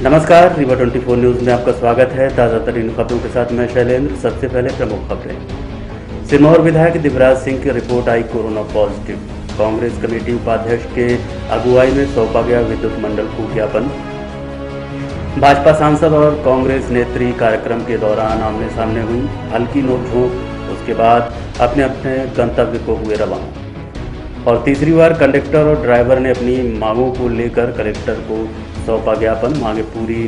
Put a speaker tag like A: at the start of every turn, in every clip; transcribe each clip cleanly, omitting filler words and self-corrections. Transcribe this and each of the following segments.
A: नमस्कार, रीवा 24 न्यूज़ में आपका स्वागत है। ताज़ा तरीन खबरों के साथ मैं शैलेंद्र। सबसे पहले प्रमुख खबरें। सिरमौर विधायक दिवराज सिंह की रिपोर्ट आई कोरोना पॉजिटिव। कांग्रेस कमेटी उपाध्यक्ष के अगुवाई में सौंपा गया विद्युत मंडल को ज्ञापन। भाजपा सांसद और कांग्रेस नेत्री कार्यक्रम के दौरान आमने सामने हुई, हल्की नोकझोंक, उसके बाद अपने अपने गंतव्य को हुए रवाना। और तीसरी बार कंडक्टर और ड्राइवर ने अपनी मांगों को लेकर कलेक्टर को सौंपा ज्ञापन। मांगे पूरी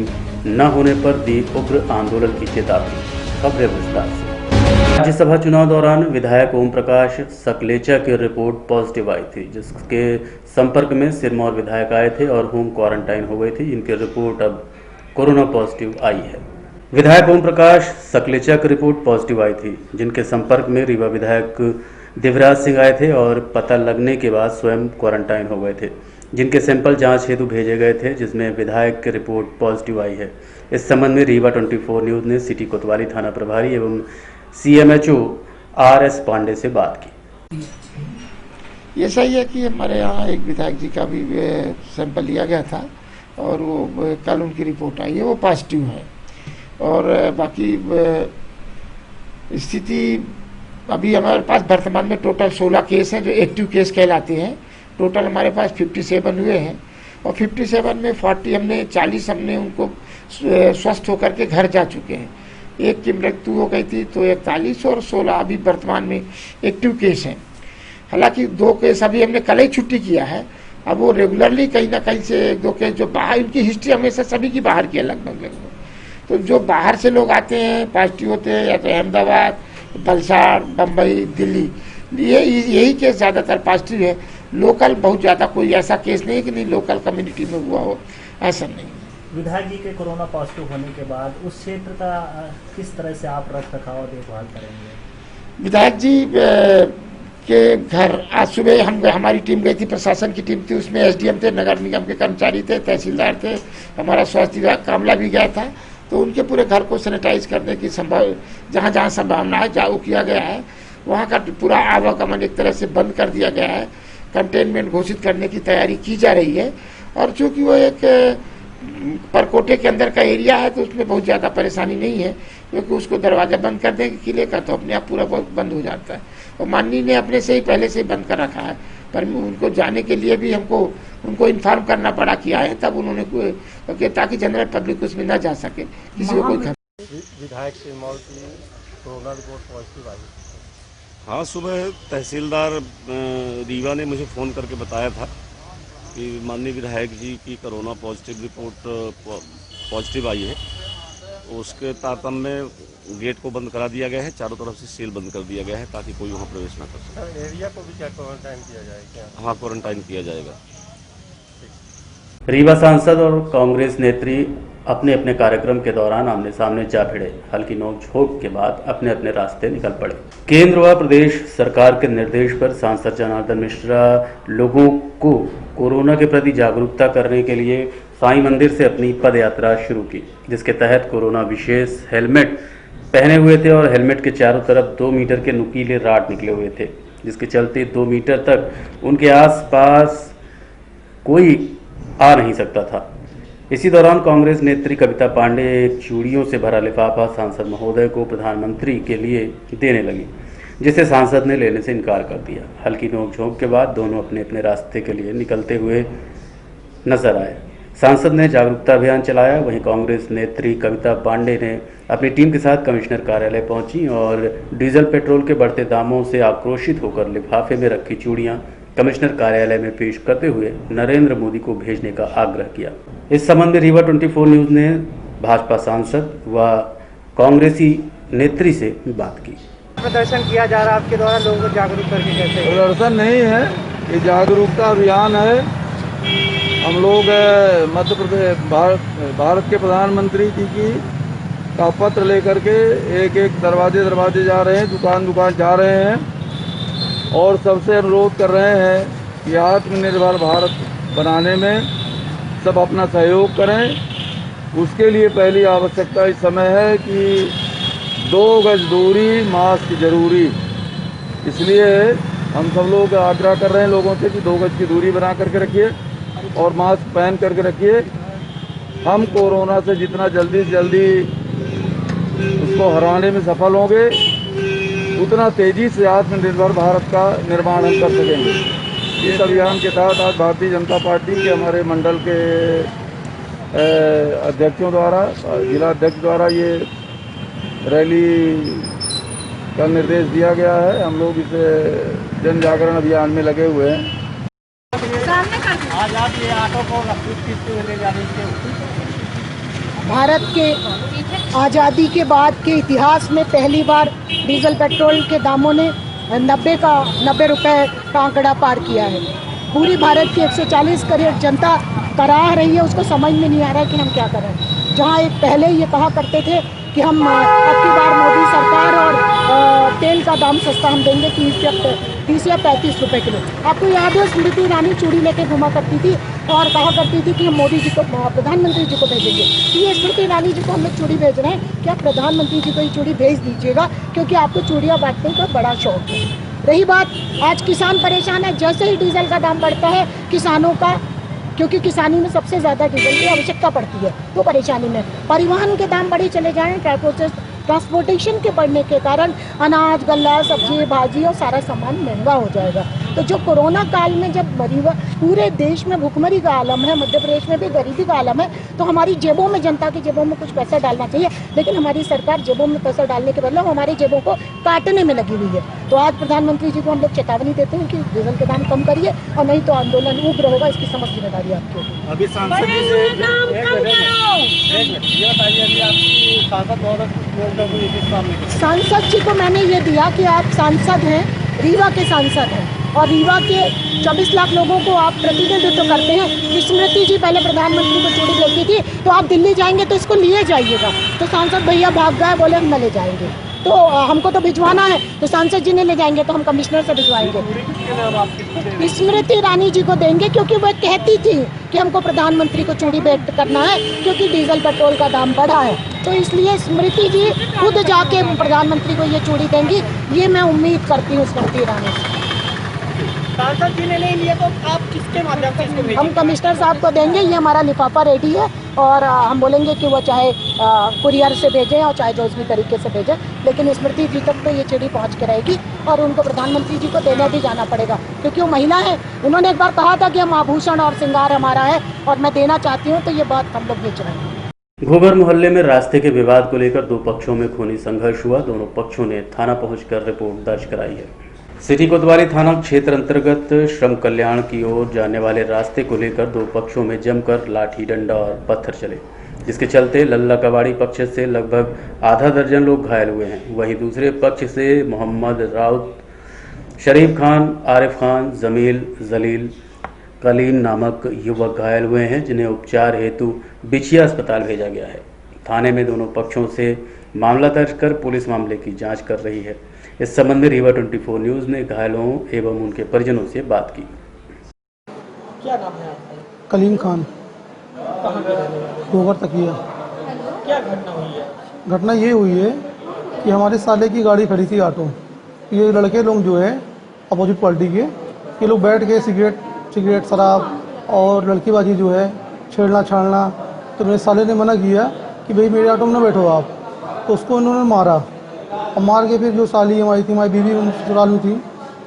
A: न होने पर दी उग्र आंदोलन की चेतावनी। खबरें विस्तार से। राज्यसभा चुनाव दौरान विधायक ओम प्रकाश सकलेचा की रिपोर्ट पॉजिटिव आई थी, जिसके संपर्क में सिरमौर विधायक आए थे और होम क्वारंटाइन हो गए थे। इनकी रिपोर्ट अब कोरोना पॉजिटिव आई है। विधायक ओम प्रकाश सकलेचा की रिपोर्ट पॉजिटिव आई थी, जिनके संपर्क में रीवा विधायक दिवराज सिंह आए थे और पता लगने के बाद स्वयं क्वारंटाइन हो गए थे, जिनके सैंपल जांच हेतु भेजे गए थे, जिसमें विधायक की रिपोर्ट पॉजिटिव आई है। इस संबंध में रीवा 24 न्यूज़ ने सिटी कोतवाली थाना प्रभारी एवं CMHO RS पांडे से बात की।
B: ये सही है कि हमारे यहाँ एक विधायक जी का भी सैंपल लिया गया था और वो कल उनकी रिपोर्ट आई है, वो पॉजिटिव है। और बाकी स्थिति अभी हमारे पास वर्तमान में टोटल 16 केस हैं जो एक्टिव केस कहलाते हैं। टोटल हमारे पास 57 हुए हैं और 57 में 40 हमने उनको स्वस्थ होकर के घर जा चुके हैं। एक की मृत्यु हो गई थी तो 41 और 16 अभी वर्तमान में एक्टिव केस हैं। हालांकि 2 केस अभी हमने कल ही छुट्टी किया है। अब वो रेगुलरली कहीं ना कहीं से 1-2 केस जो बाहर, उनकी हिस्ट्री हमेशा सभी की बाहर की है लगभग। तो जो बाहर से लोग आते हैं पॉजिटिव होते हैं, या तो अहमदाबाद, वलसाड़, बम्बई, दिल्ली, यही केस ज़्यादातर पॉजिटिव है। लोकल बहुत ज़्यादा कोई ऐसा केस नहीं है कि नहीं लोकल कम्युनिटी में हुआ हो, ऐसा नहीं।
C: विधायक जी के कोरोना पॉजिटिव होने के बाद उस क्षेत्र का किस तरह से आप रख रखाव और देखभाल करेंगे?
B: विधायक जी के घर आज सुबह हमारी टीम गई थी, प्रशासन की टीम थी, उसमें SDM थे, नगर निगम के कर्मचारी थे, तहसीलदार थे, हमारा स्वास्थ्य विभाग कामला भी गया था। तो उनके पूरे घर को सैनिटाइज करने की जहाँ जहाँ संभावना है वो किया गया है। वहाँ का पूरा आवागमन एक तरह से बंद कर दिया गया है। कंटेनमेंट घोषित करने की तैयारी की जा रही है। और चूँकि वो एक परकोटे के अंदर का एरिया है तो उसमें बहुत ज़्यादा परेशानी नहीं है, क्योंकि उसको दरवाज़ा बंद कर देंगे किले का तो अपने आप पूरा बंद हो जाता है। और माननीय ने अपने से ही पहले से ही बंद कर रखा है, पर उनको जाने के लिए भी हमको उनको इन्फॉर्म करना पड़ा कि आए, तब उन्होंने ताकि जनरल पब्लिक उसमें ना जा सके, किसी को कोई
D: विधायक सिरमौर की कोरोना रिपोर्ट पॉजिटिव आई।
E: हाँ, सुबह तहसीलदार रीवा ने मुझे फ़ोन करके बताया था कि माननीय विधायक जी की कोरोना पॉजिटिव रिपोर्ट पॉजिटिव आई है। उसके तारतम्य में गेट को बंद करा दिया गया है, चारों तरफ से सील बंद कर दिया गया है ताकि कोई वहाँ प्रवेश ना कर सके।
D: एरिया को भी क्या क्वारंटाइन किया जाए क्या?
E: हाँ, क्वारंटाइन किया जाएगा।
A: रीवा सांसद और कांग्रेस नेत्री अपने अपने कार्यक्रम के दौरान आमने सामने जा भिड़े, हल्की नोकझोंक के बाद अपने अपने रास्ते निकल पड़े। केंद्र व प्रदेश सरकार के निर्देश पर सांसद जनार्दन मिश्रा लोगों को कोरोना के प्रति जागरूकता करने के लिए साईं मंदिर से अपनी पद यात्रा शुरू की, जिसके तहत कोरोना विशेष हेलमेट पहने हुए थे और हेलमेट के चारों तरफ 2 मीटर के नुकीले राड निकले हुए थे, जिसके चलते 2 मीटर तक उनके आसपास कोई आ नहीं सकता था। इसी दौरान कांग्रेस नेत्री कविता पांडे एक चूड़ियों से भरा लिफाफा सांसद महोदय को प्रधानमंत्री के लिए देने लगी, जिसे सांसद ने लेने से इनकार कर दिया। हल्की नोकझोंक के बाद दोनों अपने अपने रास्ते के लिए निकलते हुए नजर आए। सांसद ने जागरूकता अभियान चलाया, वहीं कांग्रेस नेत्री कविता पांडे ने अपनी टीम के साथ कमिश्नर कार्यालय पहुंची और डीजल पेट्रोल के बढ़ते दामों से आक्रोशित होकर लिफाफे में रखी चूड़ियां कमिश्नर कार्यालय में पेश करते हुए नरेंद्र मोदी को भेजने का आग्रह किया। इस संबंध में रीवा 24 न्यूज़ ने भाजपा सांसद व कांग्रेसी नेत्री से बात की।
C: प्रदर्शन किया जा रहा है आपके द्वारा लोगों को जागरूक करके? कैसे?
F: प्रदर्शन नहीं है, ये जागरूकता अभियान है। हम लोग मध्य प्रदेश भारत के प्रधानमंत्री जी का पत्र लेकर के एक एक दरवाजे जा रहे हैं, दुकान जा रहे हैं और सबसे अनुरोध कर रहे हैं कि आत्मनिर्भर भारत बनाने में सब अपना सहयोग करें। उसके लिए पहली आवश्यकता इस समय है कि 2 गज दूरी, मास्क जरूरी। इसलिए हम सब लोग आग्रह कर रहे हैं लोगों से कि 2 गज की दूरी बना करके रखिए और मास्क पहन करके रखिए। हम कोरोना से जितना जल्दी से जल्दी उसको हराने में सफल होंगे, उतना तेजी से आत्मनिर्भर भारत का निर्माण हम कर सकेंगे। इस अभियान के तहत आज भारतीय जनता पार्टी के हमारे मंडल के अध्यक्षों द्वारा, जिला अध्यक्ष द्वारा ये रैली का निर्देश दिया गया है। हम लोग इस जन जागरण अभियान में लगे हुए हैं।
C: आज आप ये ऑटो को खींचते हुए ले जा रहे हैं।
G: भारत के आज़ादी के बाद के इतिहास में पहली बार डीजल पेट्रोल के दामों ने 90 रुपए का आंकड़ा पार किया है। पूरी भारत की 140 करोड़ जनता कराह रही है, उसको समझ में नहीं आ रहा है कि हम क्या करें। जहां एक पहले ये कहा करते थे कि हम अब की बार मोदी सरकार और तेल का दाम सस्ता हम देंगे 30 या 35 रुपए किलो। आपको याद है स्मृति ईरानी चूड़ी लेके घुमा करती थी और कहा करती थी कि हम मोदी जी को, प्रधानमंत्री जी को भेजेंगे। ये स्मृति ईरानी जी को हम लोग चूड़ी भेज रहे हैं, क्या प्रधानमंत्री जी को ये चूड़ी भेज दीजिएगा, क्योंकि आपको चूड़ियाँ बांटने का बड़ा शौक है। रही बात, आज किसान परेशान है। जैसे ही डीजल का दाम बढ़ता है किसानों का, क्योंकि किसानी में सबसे ज़्यादा डीजल की आवश्यकता पड़ती है, तो परेशानी में परिवहन के दाम बढ़े चले जाएँ। ट्रांसपोर्टेशन के बढ़ने के कारण अनाज, गल्ला, सब्जी, भाजी और सारा सामान महंगा हो जाएगा। तो जो कोरोना काल में जब पूरे देश में भुखमरी का आलम है, मध्य प्रदेश में भी गरीबी का आलम है, तो हमारी जेबों में, जनता की जेबों में कुछ पैसा डालना चाहिए। लेकिन हमारी सरकार जेबों में पैसा डालने के बदले हमारी जेबों को काटने में लगी हुई है। तो आज प्रधानमंत्री जी को हम लोग चेतावनी देते हैं कि डीजल के दाम कम करिए, और नहीं तो आंदोलन उग्र होगा। इसकी समझ जिम्मेदारी आपकी होगी।
C: अभी सांसद जी से
G: सांसद जी को मैंने ये दिया कि आप सांसद हैं, रीवा के सांसद हैं, और रीवा के 24 लाख लोगों को आप प्रतिनिधित्व करते हैं। स्मृति जी पहले प्रधानमंत्री को चूड़ी देती थी, तो आप दिल्ली जाएंगे तो इसको लिए जाइएगा। तो सांसद भैया भाग गए, बोले हम न ले जाएंगे, तो हमको तो भिजवाना है, तो सांसद जी ने ले जाएंगे तो हम कमिश्नर से भिजवाएंगे। स्मृति ईरानी जी को देंगे, क्योंकि वह कहती थी कि हमको प्रधानमंत्री को चूड़ी भेंट करना है, क्योंकि डीजल पेट्रोल का दाम बढ़ा है। तो इसलिए स्मृति जी खुद जाके प्रधानमंत्री को ये चूड़ी देंगी, ये मैं उम्मीद करती हूँ स्मृति ईरानी से।
C: सांसद जी ने नहीं लिए तो आप किसके माध्यम से इसको भेजेंगे?
G: हम कमिश्नर साहब को देंगे। ये हमारा लिफाफा रेडी है, और हम बोलेंगे कि वो चाहे कुरियर से भेजें और चाहे जो भी तरीके से भेजें, लेकिन स्मृति जी तक तो ये चूड़ी पहुंच के रहेगी। और उनको प्रधानमंत्री जी को देने भी जाना पड़ेगा, क्योंकि वो महिला है। उन्होंने एक बार कहा था कि हम आभूषण और श्रृंगार हमारा है, और मैं देना चाहती हूँ, तो ये बात हम लोग भेज रहे हैं।
A: घोघर मोहल्ले में रास्ते के विवाद को लेकर दो पक्षों में खूनी संघर्ष हुआ। दोनों पक्षों ने थाना पहुंचकर रिपोर्ट दर्ज कराई है। सिटी कोतवाली थाना क्षेत्र अंतर्गत श्रम कल्याण की ओर जाने वाले रास्ते को लेकर दो पक्षों में जमकर लाठी, डंडा और पत्थर चले, जिसके चलते लल्ला कबाड़ी पक्ष से लगभग आधा दर्जन लोग घायल हुए हैं। वहीं दूसरे पक्ष से मोहम्मद राउत, शरीफ खान, आरिफ खान, जमील, जलील, कलीम नामक युवक घायल हुए हैं, जिन्हें उपचार हेतु बिछिया अस्पताल भेजा गया है। थाने में दोनों पक्षों से मामला दर्ज कर पुलिस मामले की जांच कर रही है। इस संबंध में रीवा 24 न्यूज़ ने घायलों एवं उनके परिजनों से बात की।
C: क्या नाम है आपका?
H: कलीम खान,
C: कहाँ के रहने वाले?
H: घोघर तकिया।
C: क्या घटना हुई है?
H: घटना ये हुई है कि हमारे साले की गाड़ी खड़ी थी ऑटो। ये लड़के लोग जो है अपोजिट पार्टी के, ये लोग बैठ के सिगरेट, शराब और लड़कीबाजी जो है छेड़ना छाड़ना। तो मेरे साले ने मना किया कि भाई मेरे ऑटो में ना बैठो आप, तो उसको इन्होंने मारा। और मार के फिर जो साली हमारी थी, हमारी बीवी ससुराल में थी,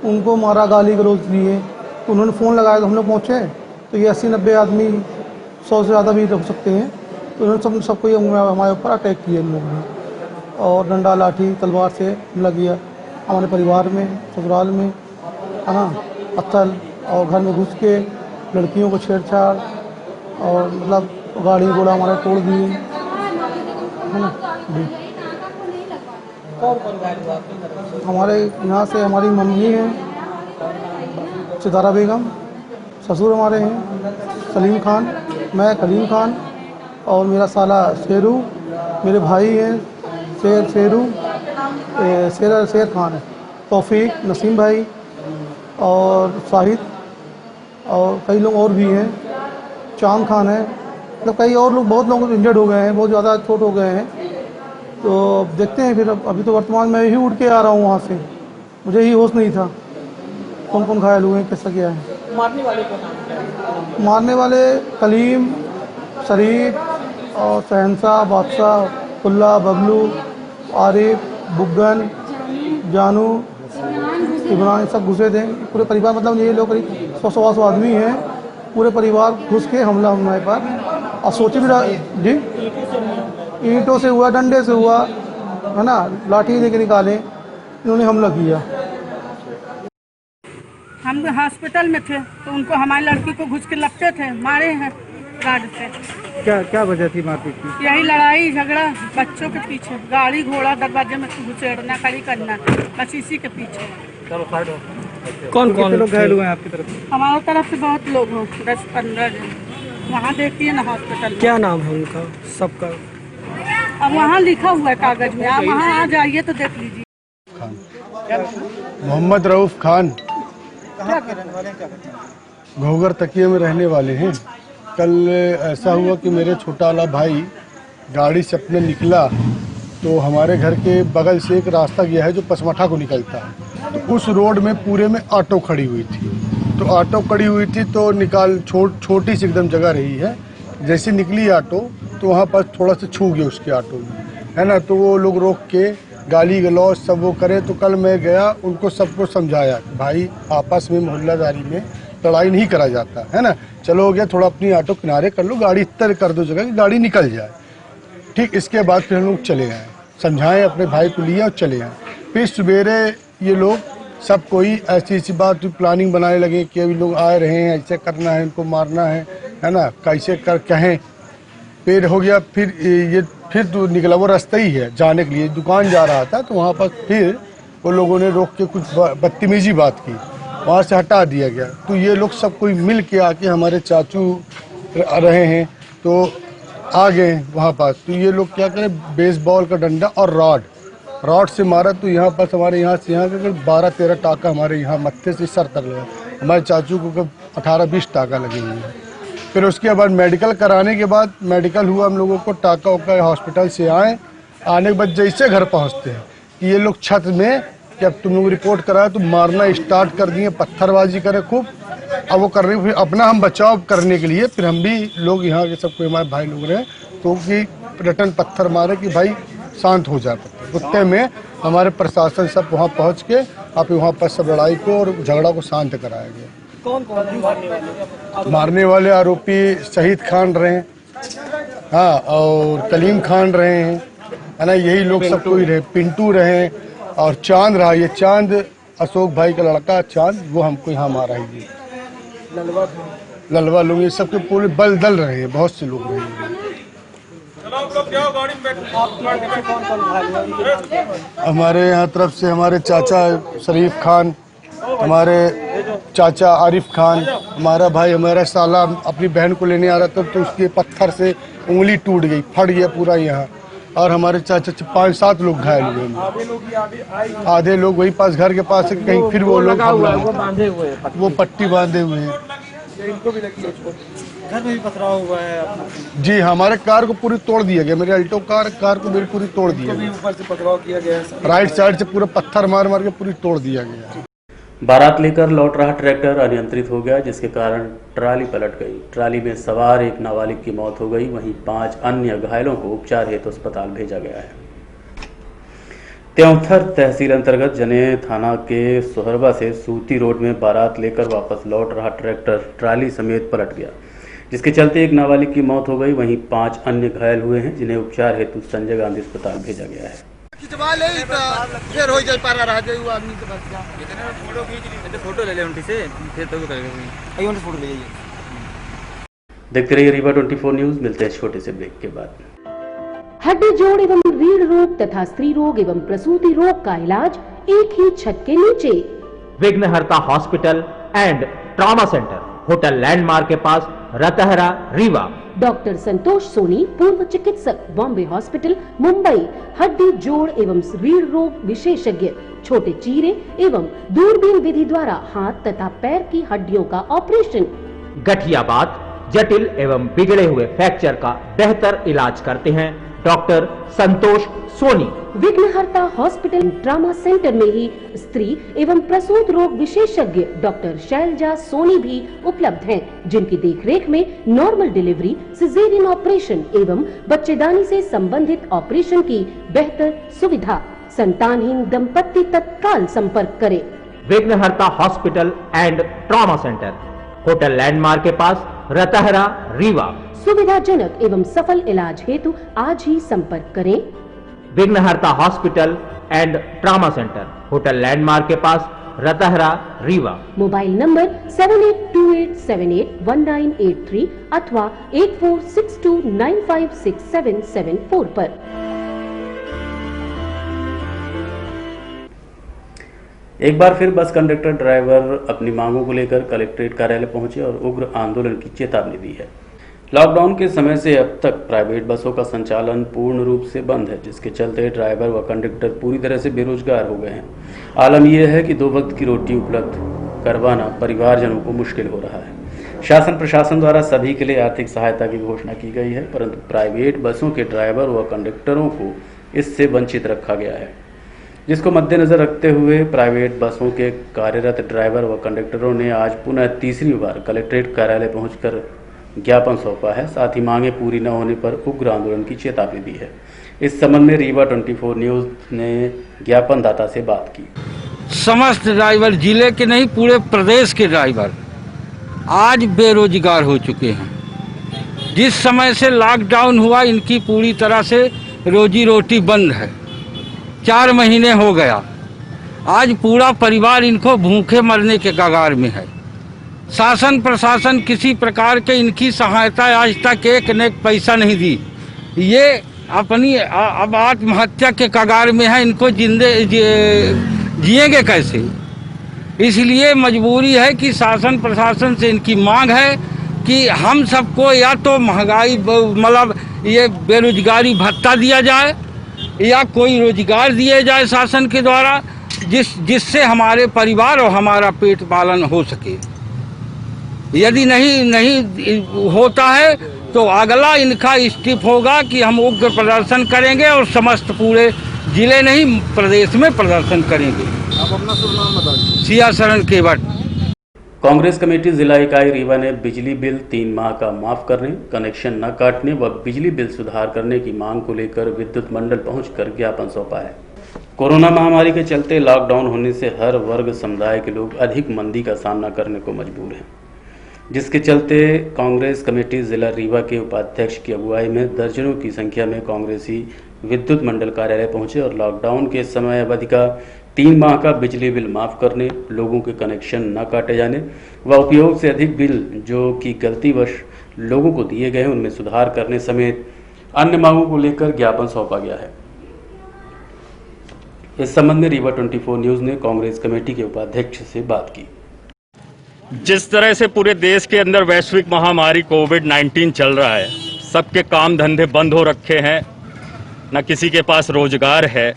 H: उनको मारा, गाली गलौज दिए। तो उन्होंने फ़ोन लगाया, तो हम लोग पहुँचे तो ये 80-90 आदमी, 100 से ज़्यादा भी रख सकते हैं। तो उन्होंने सबको ये हमारे ऊपर अटैक किया इन लोगों ने, और डंडा, लाठी, तलवार से हमला किया हमारे परिवार में, ससुराल में, हाँ, पत्थर, और घर में घुस के लड़कियों को छेड़छाड़, और मतलब गाड़ी घोड़ा हमारे तोड़ दिए, है ना जी।
C: कौन कौन घायल हुआ आपकी तरफ से?
H: हमारे यहाँ से हमारी मम्मी है सितारा बेगम, ससुर हमारे हैं सलीम खान, मैं कलीम खान, और मेरा साला शेरू, मेरे भाई हैं शेर खान, तौफीक, नसीम भाई और शाहिद, और कई लोग और भी हैं, चांद खान है, मतलब कई और लोग, बहुत लोग इंजर्ड हो गए हैं, बहुत ज़्यादा चोट हो गए हैं। तो देखते हैं फिर। अभी तो वर्तमान में ही उठ के आ रहा हूँ वहाँ से, मुझे ही होश नहीं था कौन कौन घायल हुए हैं, कैसा क्या है।
C: मारने वाले का नाम क्या है?
H: मारने वाले कलीम, शरीफ, और शहंशाह, बादशाह, खुल्ला, बबलू, आरिफ, बुग्गन, जानू, इमरान, सब घुसे थे। पूरे परिवार, मतलब ये लोग करीब 100-125 आदमी हैं। पूरे परिवार घुस के हमला हमारे पर, और सोचे भी जी ईंटों से हुआ, डंडे से हुआ, है ना, लाठी लेके निकाले, इन्होंने हमला किया।
G: हम हॉस्पिटल में थे तो उनको हमारी लड़की को घुस के लगते थे, मारे हैं गार्ड से।
F: क्या वजह थी मारपीट की?
G: यही लड़ाई झगड़ा बच्चों के पीछे, गाड़ी घोड़ा दरवाजे में घुसेड़ना, खड़ी करना, बस इसी के पीछे।
F: कौन लोग घायल हुए हैं आपकी तरफ?
G: हमारी तरफ से बहुत लोग हो, 10-15 जन। वहाँ देखती है ना हॉस्पिटल।
F: क्या नाम है उनका सबका?
G: अब वहाँ लिखा हुआ है कागज में, आप वहाँ आ जाइए तो देख लीजिए।
I: मोहम्मद रऊफ खान, घोगर तकिए में रहने वाले हैं। कल ऐसा हुआ कि मेरे छोटा वाला भाई गाड़ी से अपने निकला तो हमारे घर के बगल से एक रास्ता गया है जो पसमठा को निकलता है, तो उस रोड में पूरे में ऑटो खड़ी हुई थी। तो ऑटो खड़ी हुई थी तो छोटी सी एकदम जगह रही है। जैसे निकली ऑटो तो वहाँ पर थोड़ा सा छू गया उसके ऑटो में, है ना। तो वो लोग रोक के गाली गलौज सब वो करे। तो कल मैं गया, उनको सबको समझाया कि भाई आपस में मोहल्लादारी में लड़ाई नहीं करा जाता, है ना। चलो हो गया, थोड़ा अपनी ऑटो किनारे कर लो, गाड़ी इतर कर दो जगह कि गाड़ी निकल जाए। ठीक, इसके बाद फिर हम लोग चले आए, समझाएं, अपने भाई को लिए और चले आए। फिर सवेरे ये लोग सब कोई ऐसी बात प्लानिंग बनाने लगे कि अभी लोग आ रहे हैं, ऐसे करना है, इनको मारना है ना, कैसे कर कहें। फिर हो गया, फिर तो निकला, वो रास्ता ही है जाने के लिए, दुकान जा रहा था तो वहाँ पर फिर वो लोगों ने रोक के कुछ बदतमीजी बात की, वहाँ से हटा दिया गया। तो ये लोग सब कोई मिल के आके हमारे चाचू रहे हैं तो आ गए वहाँ पास। तो ये लोग क्या करें, बेसबॉल का डंडा और रॉड से मारा। तो यहाँ पास हमारे यहाँ से यहाँ के 12-13 टाका हमारे यहाँ मत्थे से सर तक लगा। हमारे चाचू को 18-20 टाका लगे हुए हैं। फिर उसके बाद मेडिकल कराने के बाद मेडिकल हुआ हम लोगों को, टाका उका हॉस्पिटल से आने के बाद जैसे घर पहुँचते हैं कि ये लोग छत में कि अब तुम लोग रिपोर्ट कराया तो मारना स्टार्ट कर दिए, पत्थरबाजी करे खूब। अब वो करने फिर अपना हम बचाव करने के लिए फिर हम भी लोग यहाँ के सबको हमारे भाई लोग रहे तो कि रिटर्न पत्थर मारे कि भाई शांत हो जाए। उतने में हमारे प्रशासन सब वहाँ पहुँच के आप वहाँ पर सब लड़ाई को और झगड़ा को शांत कराया गया। कौन मारने वाले आरोपी शहीद खान रहे, हाँ, और कलीम खान रहे हैं, है ना, यही लोग सब कोई रहे। पिंटू रहे और चांद रहा, ये चांद अशोक भाई का लड़का चांद, वो हमको यहाँ मारा ही। ललवा लोग ये सबके पूरे बल दल रहे हैं, बहुत से लोग रहे हैं। हमारे यहाँ तरफ से हमारे चाचा शरीफ खान, हमारे चाचा आरिफ खान, हमारा भाई, हमारा साला अपनी बहन को लेने आ रहा था तो उसके पत्थर से उंगली टूट गई, फट गया पूरा यहाँ। और हमारे चाचा 5-7 लोग घायल हुए। आधे लोग वही पास घर के पास है, कहीं फिर वो लोग वो पट्टी बांधे हुए हैं।
F: घर में भी पथराव हुआ है
I: जी, हमारे कार को पूरी तोड़ दिया गया। मेरे अल्टो कार को मेरी पूरी तोड़ दिया गया।
F: ऊपर से पथराव किया गया है,
I: राइट साइड से पूरा पत्थर मार के पूरी तोड़ दिया गया।
A: बारात लेकर लौट रहा ट्रैक्टर अनियंत्रित हो गया, जिसके कारण ट्राली पलट गई। ट्राली में सवार एक नाबालिग की मौत हो गई, वहीं 5 अन्य घायलों को उपचार हेतु अस्पताल भेजा गया है। त्योंथर तहसील अंतर्गत जने थाना के सोहरबा से सूती रोड में बारात लेकर वापस लौट रहा ट्रैक्टर ट्राली समेत पलट गया, जिसके चलते एक नाबालिग की मौत हो गई, वहीं 5 अन्य घायल हुए हैं, जिन्हें उपचार हेतु संजय गांधी अस्पताल भेजा गया है। देखते रहिए रीवा 24 न्यूज। मिलते हैं छोटे से ब्रेक के बाद।
J: हड्डी जोड़ एवं रीढ़ रोग तथा स्त्री रोग एवं प्रसूति रोग का इलाज एक ही छत के नीचे।
K: विघ्नहर्ता hospital and trauma centre, hotel landmark के पास, रतहरा, रीवा।
J: डॉक्टर संतोष सोनी, पूर्व चिकित्सक, बॉम्बे हॉस्पिटल, मुंबई। हड्डी जोड़ एवं रीढ़ रोग विशेषज्ञ, छोटे चीरे एवं दूरबीन विधि द्वारा हाथ तथा पैर की हड्डियों का ऑपरेशन।
K: गठिया बात, जटिल एवं बिगड़े हुए फ्रैक्चर का बेहतर इलाज करते हैं डॉक्टर संतोष सोनी।
J: विघ्नहर्ता हॉस्पिटल ट्रॉमा सेंटर में ही स्त्री एवं प्रसूत रोग विशेषज्ञ डॉक्टर शैलजा सोनी भी उपलब्ध हैं, जिनकी देखरेख में नॉर्मल डिलीवरी, सिजेरियन ऑपरेशन एवं बच्चेदानी से संबंधित ऑपरेशन की बेहतर सुविधा। संतानहीन दंपत्ति तत्काल संपर्क करें।
K: विघ्नहर्ता hospital and trauma centre, hotel landmark के पास, रतहरा, रीवा।
J: सुविधाजनक एवं सफल इलाज हेतु आज ही संपर्क करें।
K: विघ्नहर्ता hospital and trauma centre, hotel landmark के पास, रतहरा, रीवा।
J: मोबाइल नंबर 7828781983 अथवा 8462956774 पर।
A: एक बार फिर बस कंडक्टर ड्राइवर अपनी मांगों को लेकर कलेक्ट्रेट कार्यालय पहुंचे और उग्र आंदोलन की चेतावनी दी है। लॉकडाउन के समय से अब तक प्राइवेट बसों का संचालन पूर्ण रूप से बंद है, जिसके चलते ड्राइवर व कंडक्टर पूरी तरह से बेरोजगार हो गए हैं। आलम यह है कि 2 वक्त की रोटी उपलब्ध करवाना परिवारजनों को मुश्किल हो रहा है। शासन प्रशासन द्वारा सभी के लिए आर्थिक सहायता की घोषणा की गई है, परंतु प्राइवेट बसों के ड्राइवर व कंडक्टरों को इससे वंचित रखा गया है, जिसको मद्देनजर रखते हुए प्राइवेट बसों के कार्यरत ड्राइवर व कंडक्टरों ने आज पुनः तीसरी बार कलेक्ट्रेट कार्यालय पहुंचकर ज्ञापन सौंपा है। साथ ही मांगे पूरी न होने पर उग्र आंदोलन की चेतावनी दी है। इस संबंध में रीवा 24 न्यूज ने ज्ञापन दाता से बात की।
F: समस्त ड्राइवर, जिले के नहीं पूरे प्रदेश के ड्राइवर आज बेरोजगार हो चुके हैं। जिस समय से लॉकडाउन हुआ, इनकी पूरी तरह से रोजी रोटी बंद है। 4 महीने हो गया, आज पूरा परिवार इनको भूखे मरने के कगार में है। शासन प्रशासन किसी प्रकार के इनकी सहायता आज तक एक नेक पैसा नहीं दी। ये अपनी अब आत्महत्या के कगार में है। इनको जिएंगे कैसे? इसलिए मजबूरी है कि शासन प्रशासन से इनकी मांग है कि हम सबको या तो महंगाई मतलब ये बेरोजगारी भत्ता दिया जाए या कोई रोजगार दिए जाए शासन के द्वारा, जिससे हमारे परिवार और हमारा पेट पालन हो सके। यदि नहीं होता है तो अगला इनका स्टेप होगा कि हम उग्र प्रदर्शन करेंगे और समस्त पूरे जिले नहीं प्रदेश में प्रदर्शन करेंगे।
I: आप अपना शुभ नाम बताइए।
F: सिया शरण केवट।
A: कांग्रेस कमेटी जिला इकाई रीवा ने बिजली बिल 3 माह का माफ करने, कनेक्शन न काटने व बिजली बिल सुधार करने की मांग को लेकर विद्युत मंडल पहुंचकर ज्ञापन सौंपा है। कोरोना महामारी के चलते लॉकडाउन होने से हर वर्ग समुदाय के लोग अधिक मंदी का सामना करने को मजबूर हैं, जिसके चलते कांग्रेस कमेटी जिला रीवा के उपाध्यक्ष की अगुवाई में दर्जनों की संख्या में कांग्रेसी विद्युत मंडल कार्यालय पहुंचे और लॉकडाउन के समय अवधि का 3 माह का बिजली बिल माफ करने, लोगों के कनेक्शन न काटे जाने व उपयोग से अधिक बिल जो कि गलतीवश लोगों को दिए गए हैं उनमें सुधार करने समेत अन्य मांगों को लेकर ज्ञापन सौंपा गया है। इस संबंध में रीवा 24 न्यूज ने कांग्रेस कमेटी के उपाध्यक्ष से बात की।
L: जिस तरह से पूरे देश के अंदर वैश्विक महामारी कोविड-19 चल रहा है, सबके काम धंधे बंद हो रखे हैं, न किसी के पास रोजगार है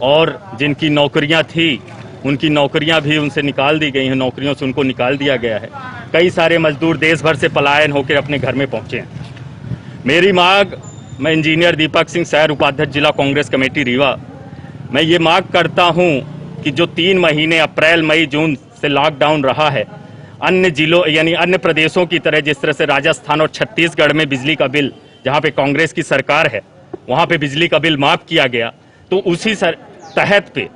L: और जिनकी नौकरियां थी उनकी नौकरियां भी उनसे निकाल दी गई हैं, नौकरियों से उनको निकाल दिया गया है। कई सारे मजदूर देश भर से पलायन होकर अपने घर में पहुंचे हैं। मेरी मांग, मैं इंजीनियर दीपक सिंह सैर, उपाध्यक्ष जिला कांग्रेस कमेटी रीवा, मैं ये मांग करता हूं कि जो 3 महीने अप्रैल मई जून से लॉकडाउन रहा है, अन्य जिलों यानी अन्य प्रदेशों की तरह जिस तरह से राजस्थान और छत्तीसगढ़ में बिजली का बिल, जहां पे कांग्रेस की सरकार है, वहां पे बिजली का बिल माफ किया गया, तो उसी तहत पे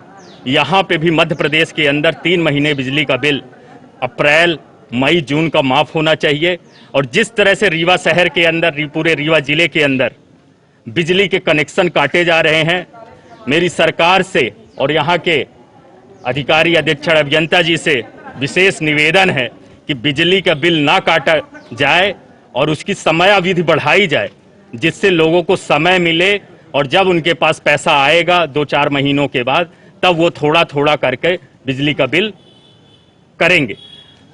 L: यहाँ पे भी मध्य प्रदेश के अंदर 3 महीने बिजली का बिल अप्रैल मई जून का माफ होना चाहिए। और जिस तरह से रीवा शहर के अंदर, पूरे रीवा जिले के अंदर बिजली के कनेक्शन काटे जा रहे हैं, मेरी सरकार से और यहाँ के अधिकारी अधीक्षण अभियंता जी से विशेष निवेदन है कि बिजली का बिल ना काटा जाए और उसकी समयावधि बढ़ाई जाए, जिससे लोगों को समय मिले और जब उनके पास पैसा आएगा 2-4 महीनों के बाद, तब वो थोड़ा थोड़ा करके बिजली का बिल करेंगे।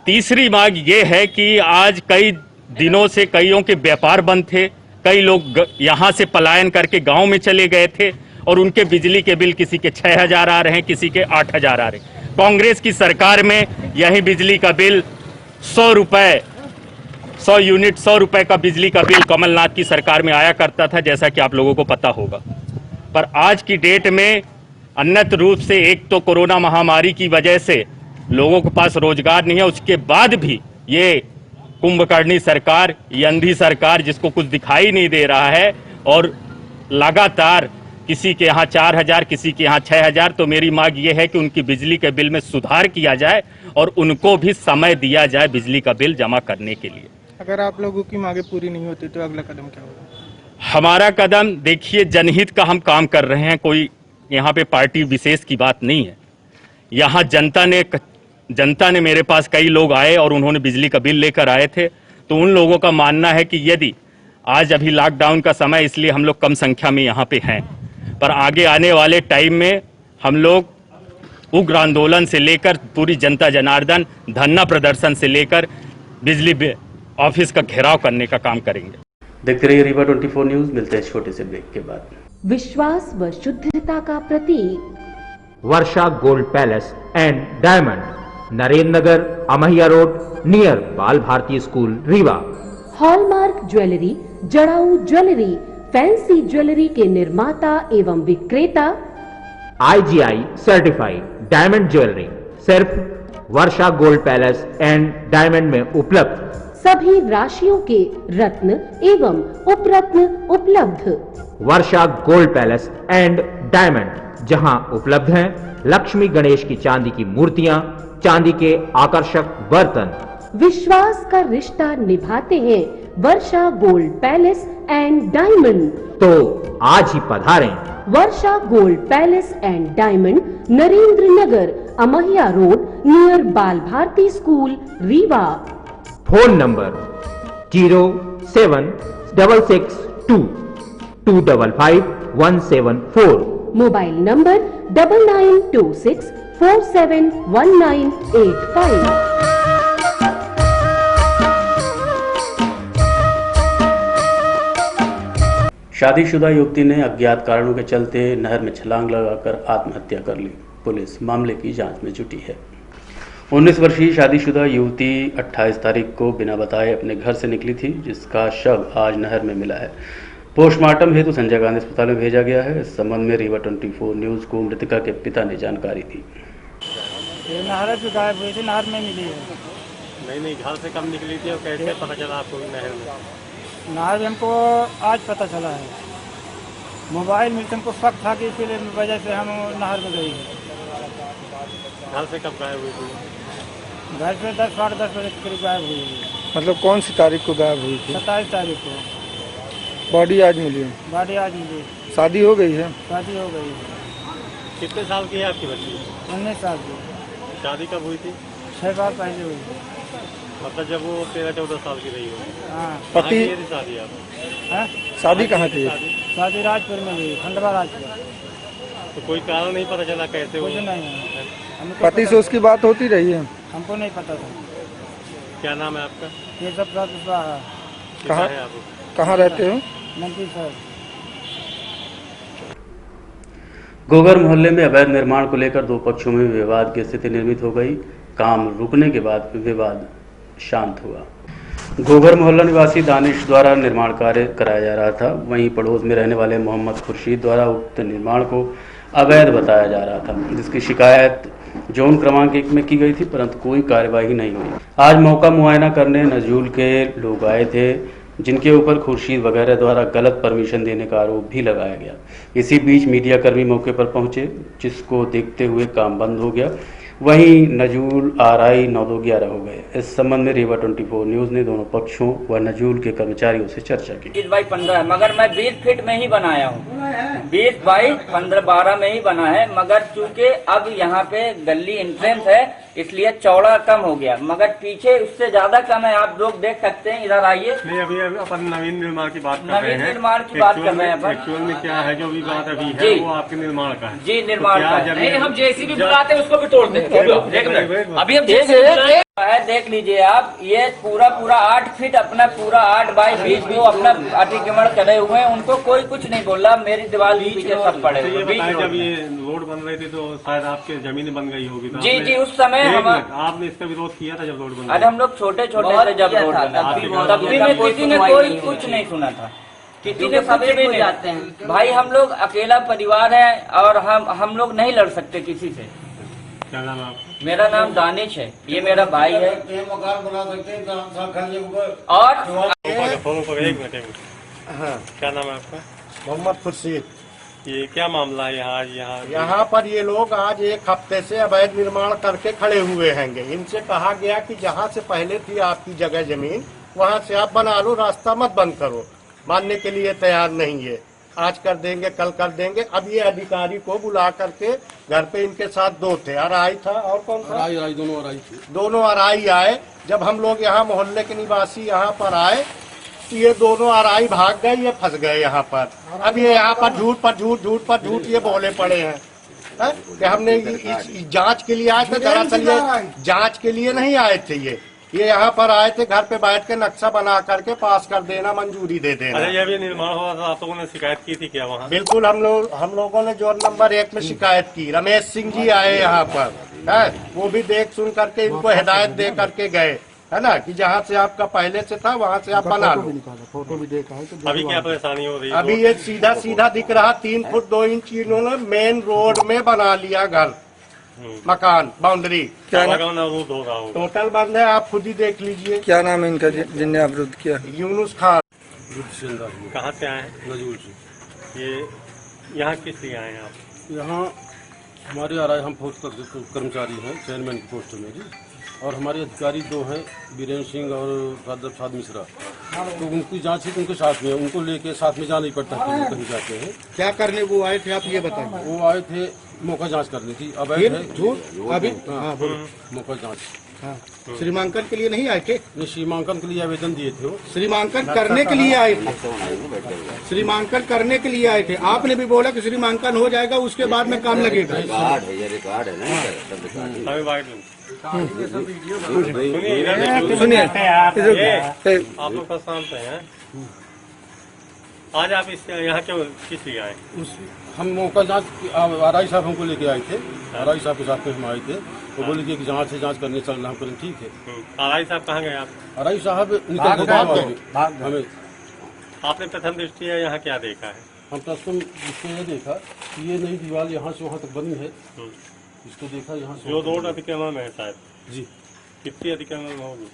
L: तीसरी मांग ये है कि आज कई दिनों से कईयों के व्यापार बंद थे, कई लोग यहाँ से पलायन करके गांव में चले गए थे और उनके बिजली के बिल किसी के 6,000 आ रहे हैं, किसी के 8,000 आ रहे हैं। कांग्रेस की सरकार में यही बिजली का बिल 100 रुपए 100 यूनिट 100 रुपए का बिजली का बिल कमलनाथ की सरकार में आया करता था, जैसा कि आप लोगों को पता होगा। पर आज की डेट में अन्यत्र रूप से एक तो कोरोना महामारी की वजह से लोगों के पास रोजगार नहीं है, उसके बाद भी ये कुंभकर्णी सरकार, ये अंधी सरकार जिसको कुछ दिखाई नहीं दे रहा है और लगातार किसी के यहाँ 4,000 किसी के यहाँ 6,000। तो मेरी मांग ये है कि उनकी बिजली के बिल में सुधार किया जाए और उनको भी समय दिया जाए बिजली का बिल जमा करने के लिए।
M: अगर आप लोगों की मांगे पूरी नहीं होती तो अगला कदम क्या होगा?
L: हमारा कदम देखिए, जनहित का हम काम कर रहे हैं, कोई यहाँ पे पार्टी विशेष की बात नहीं है। यहाँ जनता ने मेरे पास कई लोग आए और उन्होंने बिजली का बिल लेकर आए थे, तो उन लोगों का मानना है कि यदि आज अभी लॉकडाउन का समय, इसलिए हम लोग कम संख्या में यहाँ पे हैं, पर आगे आने वाले टाइम में हम लोग उग्र आंदोलन से लेकर पूरी जनता जनार्दन धरना प्रदर्शन से लेकर बिजली ऑफिस का घेराव करने का काम करेंगे।
A: देखते रहिए रीवा 24 न्यूज। मिलते हैं छोटे से ब्रेक के बाद।
J: विश्वास व शुद्धता का प्रतीक
K: Varsha gold palace and diamond, Narendra Nagar, Amahiya road, near Bal Bharati school, Rewa.
J: Hallmark jewellery, जड़ाऊ ज्वेलरी, फैंसी ज्वेलरी के निर्माता एवं विक्रेता,
K: IGI सर्टिफाइड डायमंड ज्वेलरी सिर्फ Varsha gold palace and diamond में उपलब्ध।
J: सभी राशियों के रत्न एवं उपरत्न उपलब्ध।
K: Varsha gold palace and diamond, जहां उपलब्ध हैं लक्ष्मी गणेश की चांदी की मूर्तियां, चांदी के आकर्षक बर्तन।
J: विश्वास का रिश्ता निभाते हैं Varsha gold palace and diamond.
K: तो आज ही पधारें।
J: Varsha gold palace and diamond, Narendra Nagar, Amahiya road, near Bal Bharati school, Rewa.
K: Phone number 07662255174।
J: Mobile number 9926471985।
A: शादीशुदा युवती ने अज्ञात कारणों के चलते नहर में छलांग लगाकर आत्महत्या कर ली। पुलिस मामले की जांच में जुटी है। 19 वर्षीय शादीशुदा युवती 28 तारीख को बिना बताए अपने घर से निकली थी, जिसका शव आज नहर में मिला है। पोस्टमार्टम हेतु संजय गांधी अस्पताल में भेजा गया है। इस संबंध में रीवा 24 न्यूज को मृतका के पिता ने जानकारी दी।
M: ये नहर पे गायब हुई थी, नहर में मिली है।
D: नहीं, घर से कब निकली थी और कैसे पता चला आपको नहर में?
M: नहर में हमको आज पता चला है। मोबाइल में हमको शक था कि इसके वजह से हम नहर में गए।
D: घर से कब गायब हुई थी?
M: घर से 10 साढ़े 10 बजे के करीब गायब हुई है।
F: मतलब कौन सी तारीख को गायब हुई थी?
M: 27 तारीख को।
F: बॉडी आज मिली है?
M: बॉडी आज मिली।
F: शादी हो गई है?
M: शादी हो गई है।
D: कितने साल की है आपकी बच्ची?
M: 19 साल की।
D: शादी कब हुई थी?
M: 6 साल पहले हुई थी।
D: मतलब जब वो 13-14 साल की रही होगी।
M: हाँ।
F: पति
D: शादी आप?
F: शादी कहाँ की?
M: शादी राजपुर में हुई, खंडवा राजपुर।
D: तो कोई कारण नहीं पता चला कैसे हुई?
M: कुछ नहीं है।
F: पति से उसकी बात होती रही है?
M: हमको नहीं पता था।
D: क्या नाम है आपका?
M: ये सब
F: कहाँ कहाँ रहते हो?
M: मंत्री साहब।
A: गोगर मोहल्ले में अवैध निर्माण को लेकर दो पक्षों में विवाद की स्थिति निर्मित हो गई। काम रुकने के बाद विवाद शांत हुआ। गोगर मोहल्ला निवासी दानिश द्वारा निर्माण कार्य कराया जा रहा था, वहीं पड़ोस में रहने वाले मोहम्मद खुर्शीद द्वारा उक्त निर्माण को अवैध बताया जा रहा था, जिसकी शिकायत जोन क्रमांक 1 में की गई थी, परंतु कोई कार्यवाही नहीं हुई। आज मौका मुआयना करने नजूल के लोग आए थे, जिनके ऊपर खुर्शीद वगैरह द्वारा गलत परमिशन देने का आरोप भी लगाया गया। इसी बीच मीडियाकर्मी मौके पर पहुंचे, जिसको देखते हुए काम बंद हो गया। वहीं नजूल RI 9211 हो गए। इस संबंध में रीवा 24 न्यूज ने दोनों पक्षों व नजूल के कर्मचारियों से चर्चा की।
N: 20 बाई 15 मगर मैं 20 फीट में ही बनाया हूँ। 20 बाई 15-12 में ही बना है, मगर चूंकि अब यहाँ पे गली एंट्रेंस है इसलिए चौड़ा कम हो गया, मगर पीछे उससे ज्यादा कम है। आप लोग देख सकते हैं, इधर आइए।
D: नहीं, अभी अपन नवीन निर्माण की बात कर रहे हैं।
N: नवीन निर्माण की बात कर रहे हैं अपन।
D: एक्चुअल में क्या है, जो भी बात अभी है वो आपके निर्माण का है।
N: जी, निर्माण का है।
O: नहीं, हम JCB बुलाते हैं उसको भी तोड़ते हैं। एक मिनट, अभी हम JCB
N: है, देख लीजिए आप, ये पूरा 8 फीट अपना पूरा 8 बाई 20 जो अपना अतिक्रमण करे हुए हैं, उनको कोई कुछ नहीं बोल रहा। मेरी दीवार के पीछे सब पड़े हुए।
D: जब ये रोड बन रही थी तो शायद आपके जमीन बन गई होगी तो
N: जी उस समय
D: आपने इसका विरोध किया था जब रोड बन?
N: अरे हम लोग छोटे थे जब रोड बना, तब भी में किसी ने कोई कुछ नहीं सुना था, किसी ने कुछ भी नहीं जाते हैं। भाई हम लोग अकेला परिवार है और हम लोग नहीं लड़ सकते किसी से।
D: क्या नाम है आपका?
N: मेरा नाम दानिश है, ये मेरा भाई है।
D: मकान बना सकते हैं
N: और
D: एक मिनट। हाँ, क्या नाम है आपका?
I: मोहम्मद खुर्शीद।
D: ये क्या मामला है
I: यहाँ पर ये लोग आज 1 हफ्ते से अवैध निर्माण करके खड़े हुए हैंगे। इनसे कहा गया कि जहाँ से पहले थी आपकी जगह जमीन, वहाँ से आप बना लो, रास्ता मत बंद करो। मानने के लिए तैयार नहीं है। आज कर देंगे, कल कर देंगे। अब ये अधिकारी को बुला करके घर पे इनके साथ 2 थे, अराई था और कौन था? दोनों अराई आए। जब हम लोग यहाँ मोहल्ले के निवासी यहाँ पर आए तो ये दोनों अराई भाग गए, ये फंस गए यहाँ पर। अब ये यहाँ पर झूठ पर झूठ ये बोले पड़े हैं कि हमने इस जांच के लिए आए थे। दरअसल ये जांच के लिए नहीं आए थे, ये यहाँ पर आए थे घर पे बैठ के नक्शा बना करके पास कर देना, मंजूरी दे देना।
D: अरे ये भी निर्माण हुआ था, आप लोगों ने शिकायत की थी क्या वहाँ?
I: बिल्कुल, हम लोगों ने जोन नंबर 1 में शिकायत की। रमेश सिंह जी आए यहाँ पर, है वो भी देख सुन करके इनको हिदायत दे करके गए, है ना, कि जहाँ से आपका पहले से था वहाँ से आप बना लो।
H: फोटो भी देखा है।
D: अभी क्या परेशानी हो रही है?
I: अभी ये सीधा दिख रहा, 3 फुट 2 इंच इन्होंने मेन रोड में बना लिया घर, मकान, बाउंड्री।
D: क्या अवरोध हो रहा हो?
I: टोटल बंद है, आप खुद ही देख लीजिए।
F: क्या नाम है इनका जिनने अवरोध किया?
I: यूनुस खान।
D: कहाँ से आए हैं?
O: नजूल से।
D: ये यहाँ किस लिए आए हैं आप?
O: यहाँ हमारे आरआई हम फौज का कर्मचारी हैं, चेयरमैन की पोस्ट है मेरी, और हमारे अधिकारी 2 हैं, बीरेंद्र सिंह और साद मिश्रा। तो उनकी जांच ही उनके साथ में, उनको लेके साथ में जाना ही पड़ता है कहीं जाते हैं।
I: क्या करने वो आए थे, आप ये बताइए?
O: वो आए थे मौका जांच करनी थी। अब
I: अभी
O: मौका जांच
I: श्रीमांकन के लिए नहीं आए थे?
O: नहीं, सीमांकन के लिए आवेदन दिए थे। वो
I: श्रीमांकन करने के लिए आए थे। श्रीमांकन करने के लिए आए थे। आपने भी बोला कि श्रीमांकन हो जाएगा, उसके बाद में काम लगेगा।
D: सुनिए, आप लोग शांत हैं। आज आप यहाँ क्यों किस लिए आए?
O: हम मौका जांच, आरआई साहब हमको लेके आए थे, आरआई साहब के साथ में हम आए थे। वो बोले कि जांच करने चलना, हम करें ठीक है।
D: आरआई साहब कहाँ गए आप?
O: आरआई साहब निकल गए हमें।
D: आपने प्रथम दृष्टि यहाँ क्या देखा है?
O: हम प्रथम दृष्टि ये देखा कि ये नई दीवार यहाँ से वहाँ तक बनी है, इसको देखा यहाँ से।
D: जो रोड अतिक्रमण है शायद
O: जी,
D: कितनी अतिक्रमण होगी?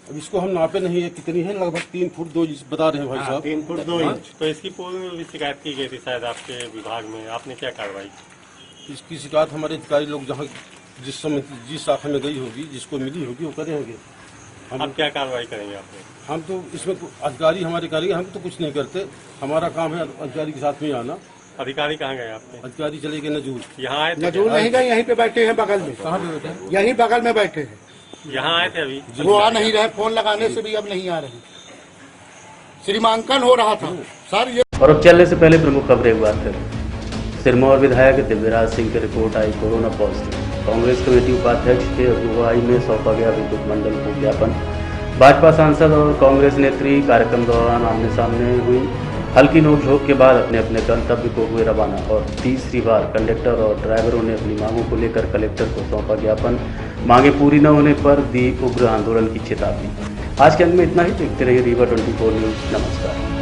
O: अब इसको हम नापे नहीं है कितनी है, लगभग 3 फुट 2 इंच बता रहे हैं भाई साहब।
I: 3 फुट 2 इंच।
D: तो इसकी पूर्व में भी शिकायत की गई थी शायद आपके विभाग में, आपने क्या कार्रवाई?
O: इसकी शिकायत हमारे अधिकारी लोग जहाँ जिस समय जिस शाखा में गई होगी, जिसको मिली होगी, वो करेंगे।
D: हम क्या कार्रवाई करेंगे आपने?
O: हम तो इसमें अधिकारी हमारे कार्य, हम तो कुछ नहीं करते। हमारा काम है अधिकारी के साथ में आना।
D: अधिकारी कहाँ गए आपके?
O: अधिकारी चले गए नजूल।
D: यहाँ आए थे?
I: नजूल नहीं गए, यहीं पे बैठे हैं बगल में।
O: कहाँ पे बैठे हैं?
I: यहीं बगल में बैठे हैं।
D: यहाँ आए थे अभी?
I: वो आ नहीं रहे, फोन लगाने से भी अब नहीं आ रहे। श्रीमांकन हो रहा था सर ये।
A: और अब चलने से पहले प्रमुख खबरें एक बार फिर। सिरमौर विधायक दिव्यराज सिंह की रिपोर्ट आई कोरोना पॉजिटिव। कांग्रेस कमेटी उपाध्यक्ष के अगुवाई में सौंपा गया विद्युत मंडल को ज्ञापन। भाजपा सांसद और कांग्रेस नेत्री कार्यक्रम दौरान आमने सामने हुई। हल्की नोकझोंक के बाद अपने अपने गंतव्य को हुए रवाना और तीसरी बार कंडक्टर और ड्राइवरों ने अपनी मांगों को लेकर कलेक्टर को सौंपा ज्ञापन। मांगे पूरी न होने पर दी उग्र आंदोलन की चेतावनी। आज के अंक में इतना ही। देखते रहिए रीवा 24 न्यूज। नमस्कार।